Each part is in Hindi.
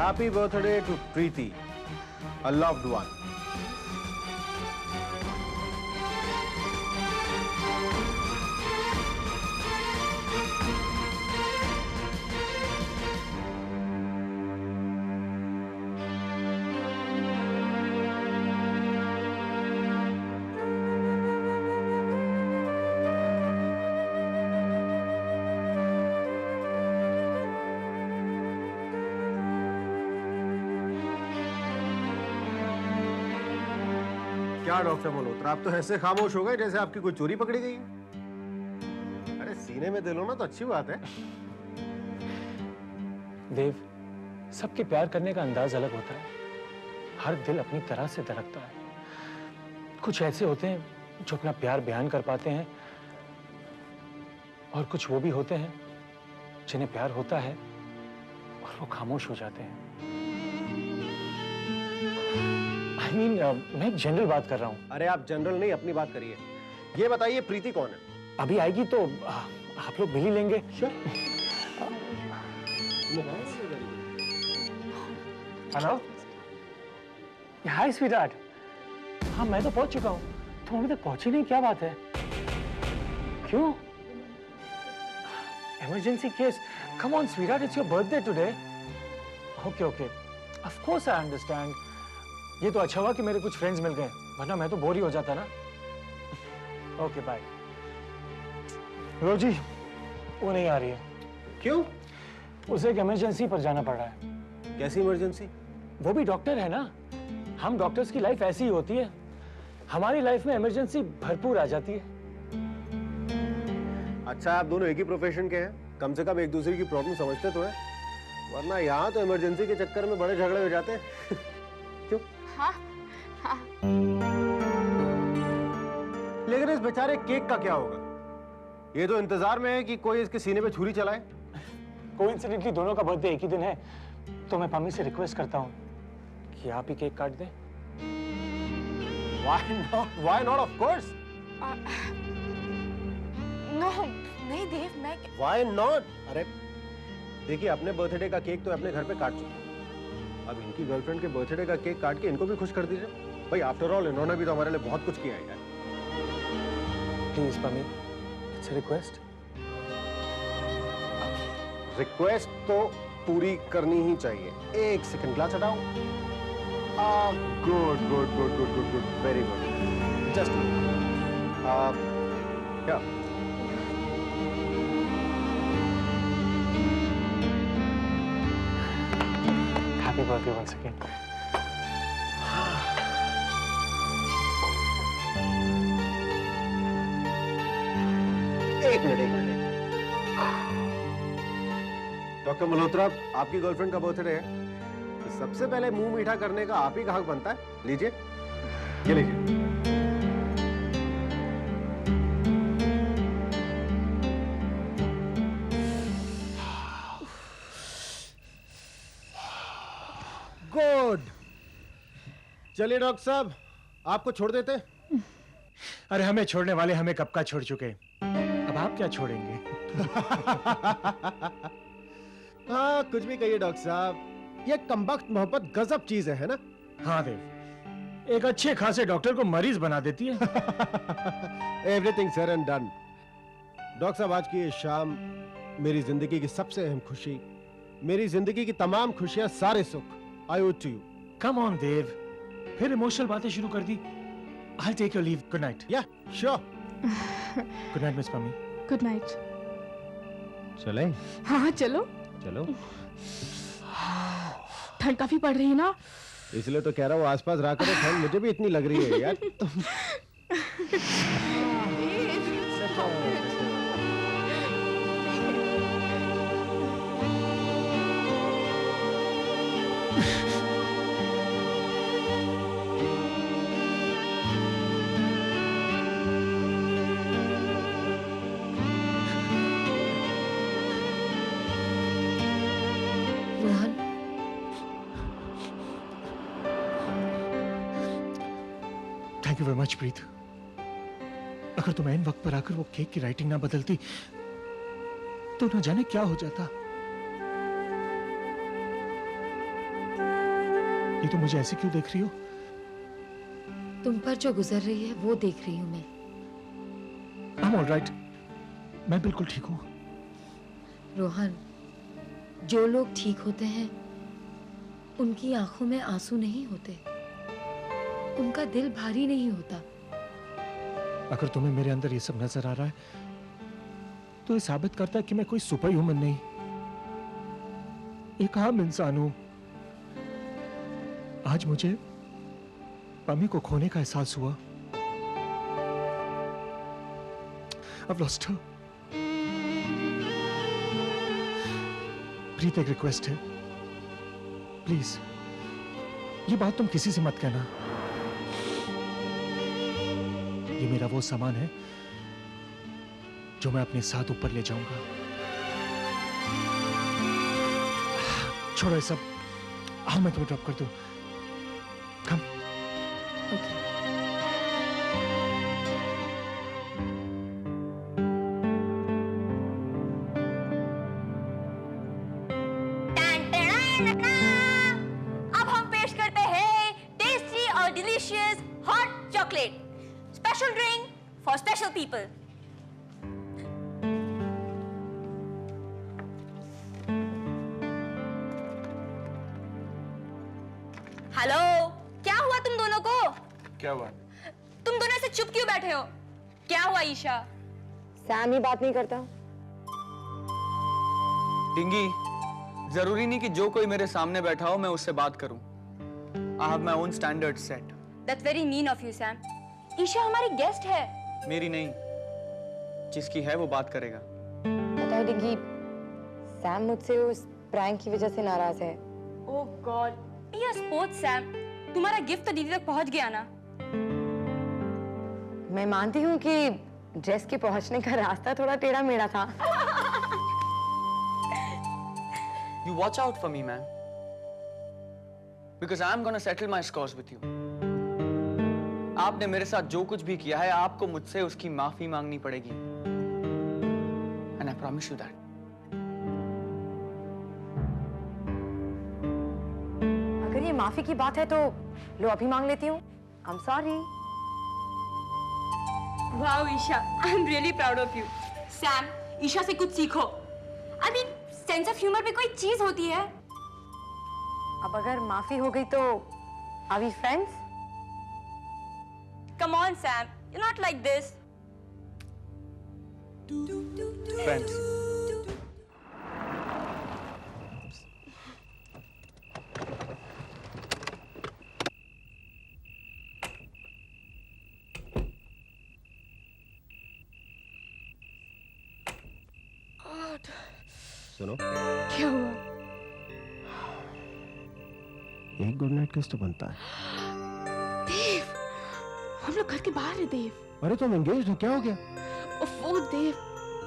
Happy birthday to Preeti, a loved one. क्या डॉक्टर मल्होत्रा, आप तो ऐसे खामोश हो गए जैसे आपकी कोई चोरी पकड़ी गई है। अरे सीने में दिल होना तो अच्छी बात है। देव, सबके प्यार करने का अंदाज अलग होता है। हर दिल अपनी तरह से धड़कता है। कुछ ऐसे होते हैं जो अपना प्यार बयान कर पाते हैं, और कुछ वो भी होते हैं जिन्हें प्यार होता है और वो खामोश हो जाते हैं। मैं जनरल बात कर रहा हूँ। अरे आप जनरल नहीं, अपनी बात करिए। ये बताइए प्रीति कौन है? अभी आएगी तो आप लोग मिल ही लेंगे। हेलो, हाय स्वीटहार्ट। हाँ, मैं तो पहुंच चुका हूँ। तुम अभी तक पहुंची नहीं, क्या बात है? क्यों? Emergency case? Come on sweetheart, it's your birthday today. Okay okay, of course I understand. ये तो अच्छा हुआ कि मेरे कुछ फ्रेंड्स मिल गए, वरना मैं तो बोर ही हो जाता ना। Okay bye. रोजी, वो नहीं आ रही है। क्यों? उसे एक इमरजेंसी पर जाना पड़ रहा है। कैसी इमरजेंसी? वो भी डॉक्टर है ना। हम डॉक्टर्स की लाइफ ऐसी ही होती है। हमारी लाइफ में इमरजेंसी भरपूर आ जाती है। अच्छा, आप दोनों एक ही प्रोफेशन के हैं, कम से कम एक दूसरे की प्रॉब्लम समझते तो हैं, वरना यहाँ तो इमरजेंसी के चक्कर में बड़े झगड़े हो जाते हैं। क्यों? हाँ, हाँ। लेकिन इस बेचारे केक का क्या होगा? ये तो इंतजार में है कि कोई इसके सीने पे छुरी चलाए। कोइंसिडेंटली दोनों का बर्थडे एक ही दिन है, तो मैं मम्मी से रिक्वेस्ट करता हूँ कि आप ही केक काट दें। Why not? Why not? Of course. No, नहीं देव, मैं Why not? अरे देखिए, अपने बर्थडे का केक तो अपने घर पे काट चुके, अब इनकी गर्लफ्रेंड के बर्थडे का केक काट के इनको भी खुश कर दीजिए। भाई आफ्टर ऑल इन्होंने भी तो हमारे लिए बहुत कुछ किया है यार। Please mummy, it's a request. Request तो पूरी करनी ही चाहिए। एक सेकंड, ग्लास हटाओ। Good good good good good good, very good. Just क्या? Happy birthday once again. एक मिनट। डॉक्टर मल्होत्रा, आपकी गर्लफ्रेंड का बर्थडे है, तो सबसे पहले मुंह मीठा करने का आप ही का हक बनता है। लीजिए, ये लीजिए। गुड। चलिए डॉक्टर साहब, आपको छोड़ देते। अरे हमें छोड़ने वाले हमें कब का छोड़ चुके, अब आप क्या छोड़ेंगे? हाँ, कुछ भी कहिए डॉक्टर साहब, ये कमबख्त मोहब्बत गजब चीज है ना? हाँ देव, एक अच्छे खासे डॉक्टर को मरीज बना देती है। Everything sir and done. Doctor साहब, आज की ये शाम मेरी जिंदगी की सबसे अहम खुशी, मेरी जिंदगी की तमाम खुशियां, सारे सुख आई ओwe टू यू। कम ऑन देव, फिर इमोशनल बातें शुरू कर दी। I'll take your leave. Good night. Yeah, sure. Good night, Miss Mummy. Good night. चलें? हाँ हाँ, चलो। चलो। ठंड काफी पड़ रही है ना? इसलिए तो कह रहा हूँ, आसपास रह कर ठंड मुझे भी इतनी लग रही है यार। तुम थैंक यू वेरी मच प्रीत। अगर तुम ऐन वक्त पर आकर वो केक की राइटिंग ना बदलती तो न जाने क्या हो जाता। ये तो मुझे ऐसे क्यों देख रही हो? तुम पर जो गुजर रही है वो देख रही हूं मैं। I'm all right. मैं बिल्कुल ठीक हूँ। रोहन, जो लोग ठीक होते हैं उनकी आंखों में आंसू नहीं होते, उनका दिल भारी नहीं होता। अगर तुम्हें मेरे अंदर ये सब नजर आ रहा है तो ये साबित करता है कि मैं कोई सुपर ह्यूमन नहीं, एक आम इंसान हूं। आज मुझे मम्मी को खोने का एहसास हुआ। I've lost her. प्रीत, एक रिक्वेस्ट है, प्लीज ये बात तुम किसी से मत कहना। ये मेरा वो सामान है जो मैं अपने साथ ऊपर ले जाऊंगा। छोड़ो ये सब, आओ मैं तुम्हें ड्रॉप कर दूं। कम। ओके। अब हम पेश करते हैं टेस्टी और delicious hot chocolate, special drink for special people. Hello, क्या हुआ तुम दोनों को? क्या हुआ? तुम दोनों ऐसे चुप क्यों बैठे हो? क्या हुआ ईशा? सैम ही बात नहीं करता। डिंगी, जरूरी नहीं कि जो कोई मेरे सामने बैठा हो मैं उससे बात करूं। I have my own standards set. That's very mean of you, Sam. Isha हमारी गेस्ट है। मेरी नहीं, जिसकी है वो बात करेगा। पता है डिंगी, सैम मुझसे उस प्रैंक की वजह से नाराज है। Oh God, ये स्पोर्ट्स सैम। तुम्हारा गिफ्ट तो दीदी तक पहुंच गया ना? मैं मानती हूँ कि ड्रेस के पहुंचने का रास्ता थोड़ा टेढ़ा मेढ़ा था। You watch out for me, man. Because I'm gonna settle my scores with you. आपने मेरे साथ जो कुछ भी किया है, आपको मुझसे उसकी माफी मांगनी पड़ेगी। And I promise you that. अगर ये माफी की बात है तो लो अभी मांग लेती हूँ। I'm sorry. Wow, Isha, I'm really proud of you. Sam, Isha से कुछ सीखो। I mean, sense of humour भी कोई चीज होती है। अब अगर माफी हो गई तो are we friends? Come on, Sam, you're not like this. Friends. सुनो, क्या हुआ? एक गुड नाइट किस तो बनता है। देव, हम लोग घर के बाहर है देव। अरे तुम एंगेज्ड हो, क्या हो गया? वो देव,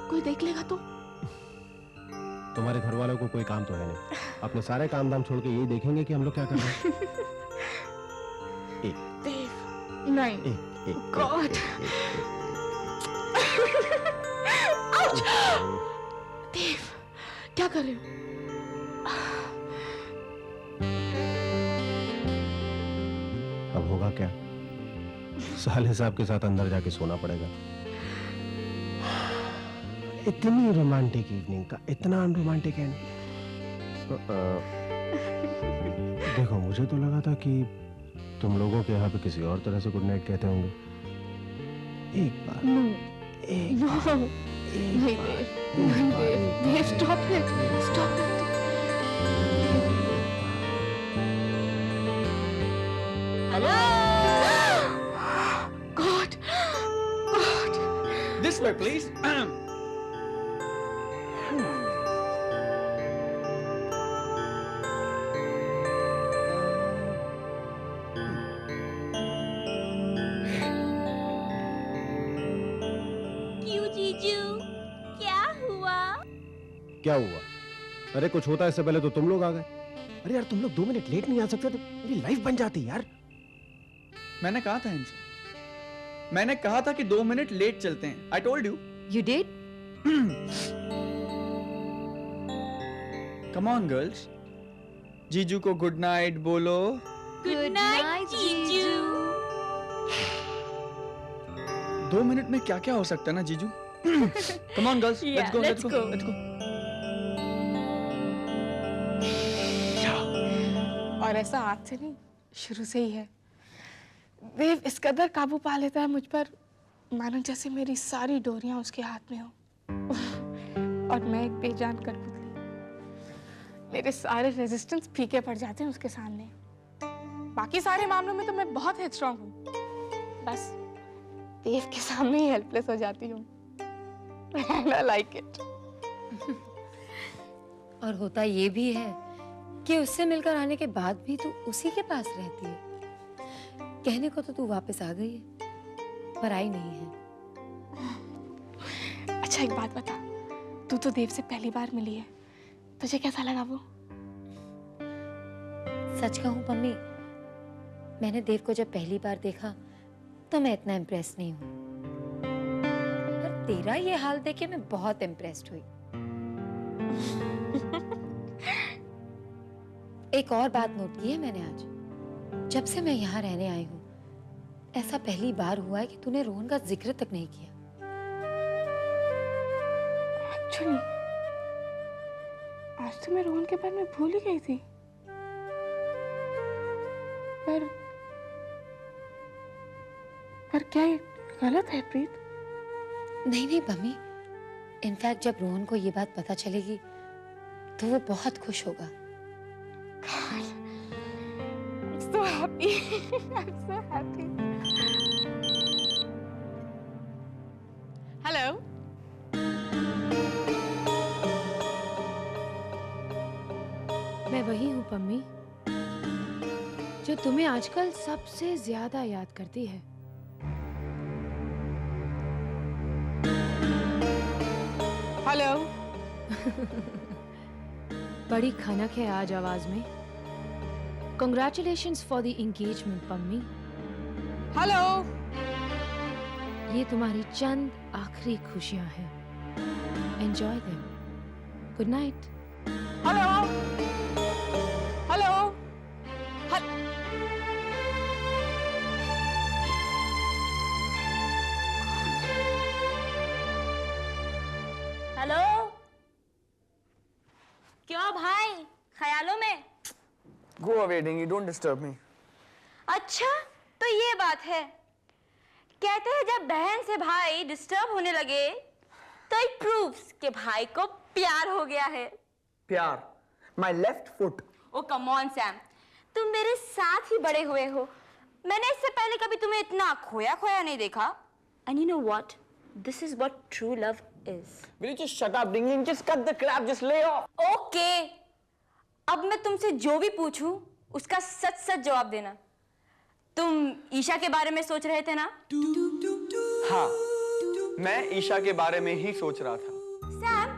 कोई देख लेगा तो? तुम्हारे घर वालों को कोई काम तो है नहीं, अपने सारे काम धाम छोड़ के यही देखेंगे कि हम लोग क्या कर रहे हैं। देव, नहीं। एक गॉड। देव, क्या कर रहे हो? अब होगा क्या? साले साहब के साथ अंदर जाके सोना पड़ेगा। इतनी रोमांटिक इवनिंग का इतना अनरोमांटिक एंड। देखो, मुझे तो लगा था कि तुम लोगों के यहाँ पे किसी और तरह से गुड नाइट कहते होंगे। एक बार, नो, एक नो, बार, नहीं देव, नहीं Dev, Dev, stop it, stop it. Hello. God, God. This way, please. क्यों जीजू, क्या हुआ? क्या हुआ? अरे कुछ होता इससे पहले तो तुम लोग आ गए। अरे यार, तुम लोग 2 मिनट लेट नहीं आ सकते तो मेरी लाइफ बन जाती यार। मैंने कहा था इनसे, मैंने कहा था कि 2 मिनट लेट चलते हैं। I told you. You did? Come on, girls. जीजू को गुड नाइट बोलो। Good night, जीजू। 2 मिनट में क्या क्या हो सकता है ना जीजू? Come on girls, Yeah, let's let's go. और ऐसा आज से नहीं, शुरू से ही है। देव इस कदर काबू पा लेता है मुझ पर, मानो जैसे मेरी सारी डोरियां उसके हाथ में हो। और मैं एक बेजान कठपुतली। मेरे सारे रेजिस्टेंस फीके पड़ जाते हैं उसके सामने। बाकी सारे मामलों में तो मैं बहुत हेडस्ट्रॉन्ग हूँ, बस देव के सामने ही हेल्पलेस हो जाती हूँ। And I like it. और होता ये भी है कि उससे मिलकर आने के बाद भी तू उसी के पास रहती है। कहने को तो तू वापस आ गई है, पर आई नहीं है। अच्छा एक बात बता, तू तो देव से पहली बार मिली है, तुझे कैसा लगा वो? सच कहूं पम्मी, मैंने देव को जब पहली बार देखा तो मैं इतना इम्प्रेस नहीं हूं, पर तेरा ये हाल देख के मैं बहुत इम्प्रेस्ड हुई। एक और बात नोट की है मैंने आज, जब से मैं यहाँ रहने आई हूँ ऐसा पहली बार हुआ है कि तूने रोहन का जिक्र तक नहीं किया। एक्चुअली आज तो मैं रोहन के बारे में भूल ही गई थी, पर क्या ये गलत है प्रीत? नहीं नहीं पम्मी, इनफैक्ट जब रोहन को ये बात पता चलेगी तो वो बहुत खुश होगा। I'm so happy. I'm so happy. Hello. मैं वही हूँ पम्मी जो तुम्हें आजकल सबसे ज्यादा याद करती है। हेलो। बड़ी खनक है आज आवाज में। Congratulations for the engagement, Pammi. Hello. ये तुम्हारी चंद आखिरी खुशियां हैं। Enjoy them. Good night. Hello. Hello. Hello, क्यों भाई, ख्यालों में? Go away, Dingy. Don't disturb me. अच्छा, तो ये बात है। कहते हैं जब बहन से भाई डिस्टर्ब होने लगे तो इट प्रूव्स कि भाई को प्यार हो गया है। प्यार? My left foot. Oh come on Sam, तुम मेरे साथ ही बड़े हुए हो। मैंने इससे पहले कभी तुम्हें इतना खोया खोया नहीं देखा। And you know what? This is what true love is. Will you just shut up, Dingy? Just cut the crap. Just lay off. Okay. अब मैं तुमसे जो भी पूछूं उसका सच सच जवाब देना। तुम ईशा के बारे में सोच रहे थे ना? हाँ, मैं ईशा के बारे में ही सोच रहा था। सैम,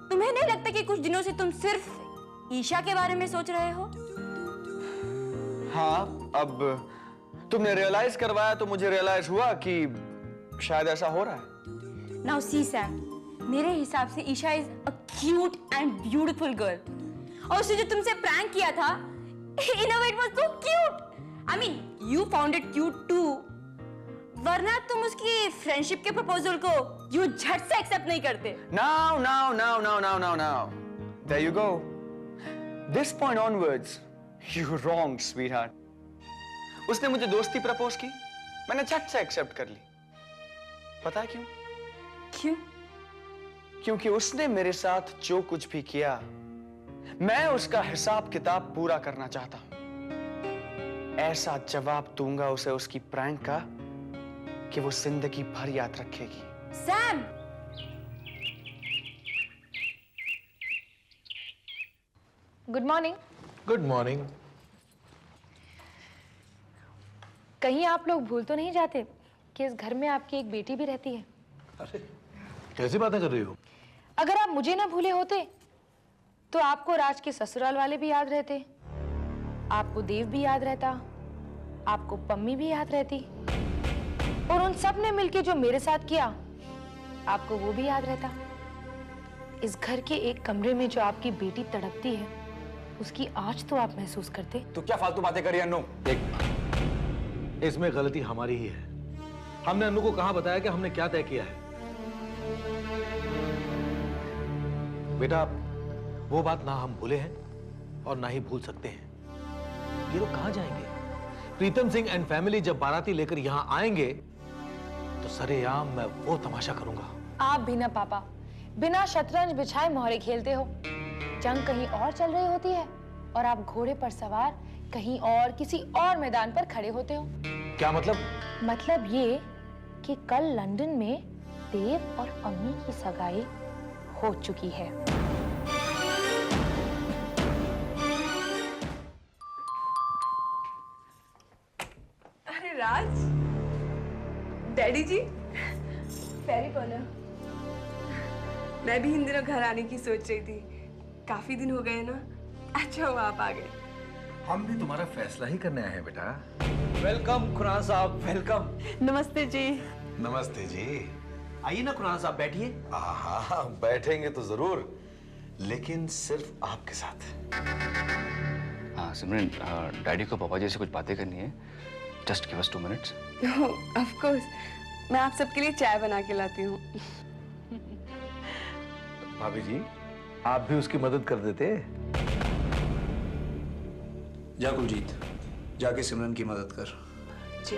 तुम्हें नहीं लगता कि कुछ दिनों से तुम सिर्फ ईशा के बारे में सोच रहे हो? हाँ, अब तुमने रियलाइज करवाया तो मुझे रियलाइज हुआ कि शायद ऐसा हो रहा है। Now see Sam, मेरे हिसाब से Isha is a cute and beautiful girl. और उसने जो तुमसे प्रैंक किया था, in a way it was so cute. I mean, you found it cute too. वरना तुम उसकी फ्रेंडशिप के प्रपोजल को यूं झट से एक्सेप्ट नहीं करते। Now. There you go. This point onwards, you're wrong, sweetheart. उसने मुझे दोस्ती प्रपोज की, मैंने झट से एक्सेप्ट कर ली। पता है क्यों? क्यों? क्योंकि उसने मेरे साथ जो कुछ भी किया, मैं उसका हिसाब किताब पूरा करना चाहता हूं। ऐसा जवाब दूंगा उसे उसकी प्रैंक का कि वो जिंदगी भर याद रखेगी। Sam! Good morning. Good morning. कहीं आप लोग भूल तो नहीं जाते कि इस घर में आपकी एक बेटी भी रहती है? अरे कैसी बातें कर रही हो? अगर आप मुझे ना भूले होते तो आपको राज के ससुराल वाले भी याद रहते, आपको देव भी याद रहता, आपको पम्मी भी याद रहती, और उन सब ने मिलके जो मेरे साथ किया आपको वो भी याद रहता। इस घर के एक कमरे में जो आपकी बेटी तड़पती है उसकी आज तो आप महसूस करते। तू क्या फालतू बातें कर रही है अनु? देख, इसमें गलती हमारी ही है। हमने अनु को कहां बताया कि हमने क्या तय किया है। बेटा, वो बात ना हम भूले हैं और ना ही भूल सकते हैं। ये लोग कहां जाएंगे? प्रीतम सिंह एंड फैमिली जब बाराती लेकर यहां आएंगे तो सरेआम मैं वो तमाशा करूंगा। आप भी ना पापा, बिना शतरंज बिछाए मोहरे खेलते हो। जंग कहीं और चल रही होती है और आप घोड़े पर सवार कहीं और किसी और मैदान पर खड़े होते हो। क्या मतलब? मतलब ये कि कल लंदन में देव और अम्मी की सगाई हो चुकी है। अरे राज, डैडी जी, पैरी कौन है? मैं भी इन दिनों घर आने की सोच रही थी, काफी दिन हो गए ना। अच्छा हुआ आप आ गए। हम भी तुम्हारा फैसला ही करने आए हैं बेटा। वेलकम खुराना साहब, वेलकम। नमस्ते जी। नमस्ते जी। आइए ना खुराना साहब, बैठिए। हाँ, बैठेंगे तो जरूर, लेकिन सिर्फ आपके साथ। हाँ सिमरन, डैडी को पापा जी से कुछ बातें करनी है। Just give us 2 minutes. Of course, मैं आप सबके लिए चाय बना के लाती हूँ। भाभी जी, आप भी उसकी मदद कर देते। जा कुलजीत, जाके सिमरन की मदद कर। जी।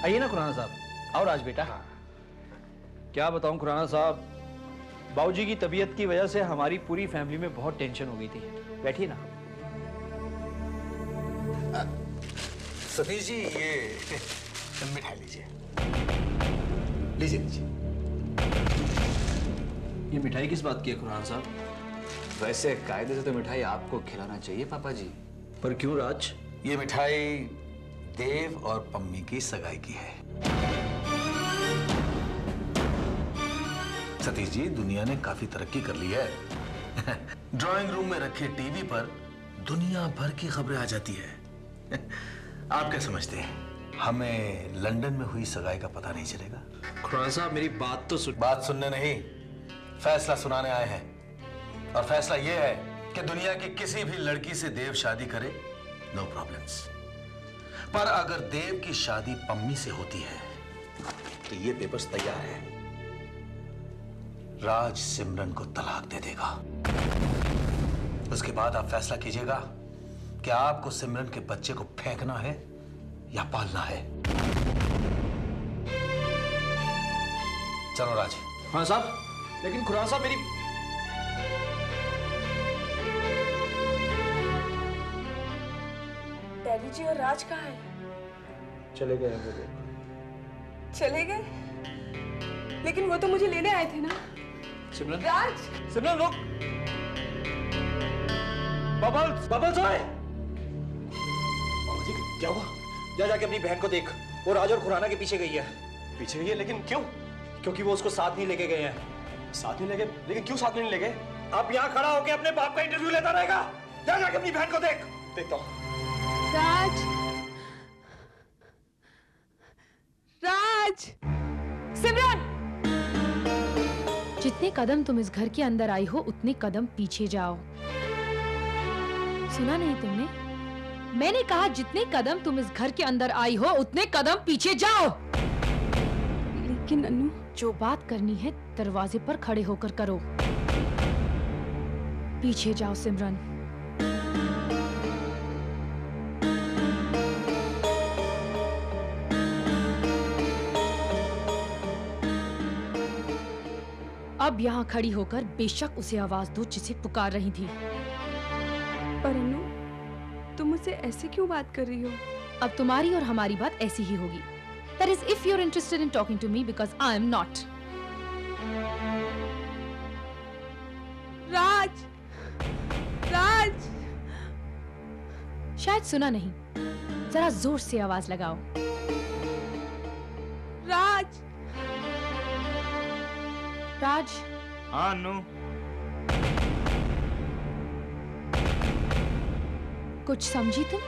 आइए ना खुराना साहब। आओ राज बेटा। क्या बताऊं खुराना साहब, बाबूजी की तबीयत की वजह से हमारी पूरी फैमिली में बहुत टेंशन हो गई थी। बैठिए ना। सतीश जी, ये मिठाई लीजिए। लीजिए लीजिए। ये मिठाई किस बात की है खुराना साहब? वैसे कायदे से तो मिठाई आपको खिलाना चाहिए पापा जी। पर क्यों राज? ये मिठाई देव और पम्मी की सगाई की है। सतीश जी, दुनिया ने काफी तरक्की कर ली है। ड्राइंग रूम में रखे टीवी पर दुनिया भर की खबरें आ जाती है। आप क्या समझते हैं, हमें लंदन में हुई सगाई का पता नहीं चलेगा? खुराना साहब, मेरी बात तो सुन। बात सुनने नहीं, फैसला सुनाने आए हैं। और फैसला यह है कि दुनिया की किसी भी लड़की से देव शादी करे, नो प्रॉब्लम्स। पर अगर देव की शादी पम्मी से होती है तो ये पेपर्स तैयार है। राज सिमरन को तलाक दे देगा। उसके बाद आप फैसला कीजिएगा कि आपको सिमरन के बच्चे को फेंकना है या पालना है। चलो राज। हाँ साहब, लेकिन खुराना साहब मेरी। डैडी जी और राज कहाँ है? चले गए वो लोग। चले गए? लेकिन वो तो मुझे लेने आए थे ना। सिमरन, राज! सिमरन रुक। बबल्स, बबल्स आए। पापा जी क्या हुआ? जा जाके अपनी बहन को देख, वो राज और खुराना के पीछे गई है। पीछे गई है, लेकिन क्यों? क्योंकि वो उसको साथ नहीं लेके गए हैं। साथ नहीं लेके? लेकिन क्यों साथ में नहीं लेके? अब यहाँ खड़ा होके अपने बाप का इंटरव्यू लेता रहेगा? जा जाके अपनी बहन को देख। देखता हूँ। राज! राज! सिमरन! जितने कदम तुम इस घर के अंदर आई हो उतने कदम पीछे जाओ। सुना नहीं तुमने? मैंने कहा जितने कदम तुम इस घर के अंदर आई हो उतने कदम पीछे जाओ। लेकिन अनु, जो बात करनी है दरवाजे पर खड़े होकर करो। पीछे जाओ सिमरन। अब यहाँ खड़ी होकर बेशक उसे आवाज दो जिसे पुकार रही थी। पर अनु, तुम मुझसे ऐसे क्यों बात कर रही हो? अब तुम्हारी और हमारी बात ऐसी ही होगी। That is, if you're interested in talking to me, because I am not. राज! राज! शायद सुना नहीं, जरा जोर से आवाज लगाओ। राज! राज! हाँ नो। कुछ समझी तुम?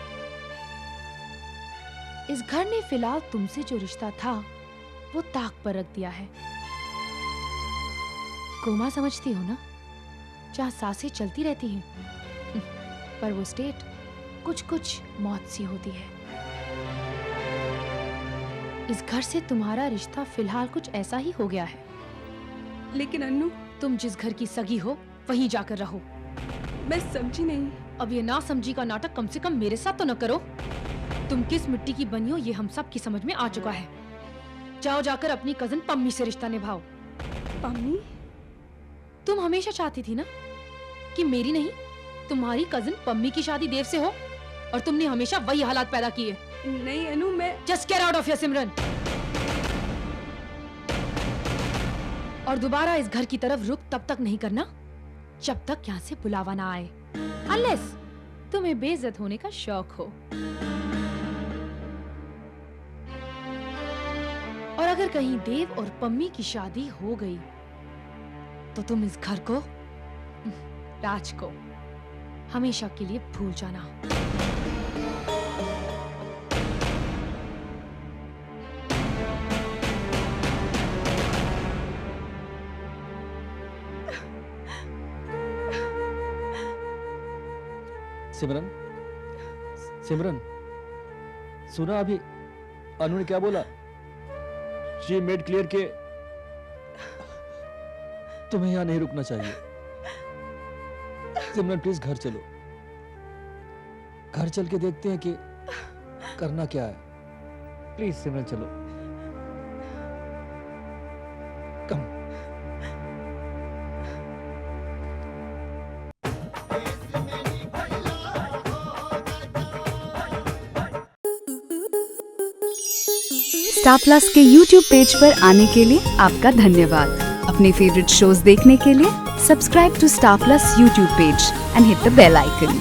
इस घर ने फिलहाल तुमसे जो रिश्ता था वो ताक पर रख दिया है। कोमा समझती हो ना? जहाँ सांसें चलती रहती हैं, पर वो स्टेट कुछ कुछ मौत सी होती है। इस घर से तुम्हारा रिश्ता फिलहाल कुछ ऐसा ही हो गया है। लेकिन अन्नू, तुम जिस घर की सगी हो वहीं जाकर रहो। मैं समझी नहीं। अब ये ना समझी का नाटक कम से कम मेरे साथ तो न करो। तुम किस मिट्टी की बनी हो ये हम सब की समझ में आ चुका है। जाओ जाकर अपनी कजन पम्मी से रिश्ता निभाओ। पम्मी? तुम हमेशा चाहती थी ना कि मेरी नहीं तुम्हारी कजन पम्मी की शादी देव से हो, और तुमने हमेशा वही हालात पैदा किए। नहीं अनु, मैं just get out of here Simran. और दोबारा इस घर की तरफ रुख तब तक नहीं करना जब तक यहाँ से बुलावा ना आए, अनलेस तुम्हें बेइज्जत होने का शौक हो। और अगर कहीं देव और पम्मी की शादी हो गई तो तुम इस घर को, राज को हमेशा के लिए भूल जाना। सिमरन, सिमरन, सुना अभी अनु ने क्या बोला? शी मेड क्लियर के तुम्हें यहाँ नहीं रुकना चाहिए। सिमरन प्लीज घर चलो, घर चल के देखते हैं कि करना क्या है। प्लीज सिमरन चलो, कम। स्टार प्लस के YouTube पेज पर आने के लिए आपका धन्यवाद। अपने फेवरेट शोज देखने के लिए subscribe to Star Plus YouTube page and hit the bell icon.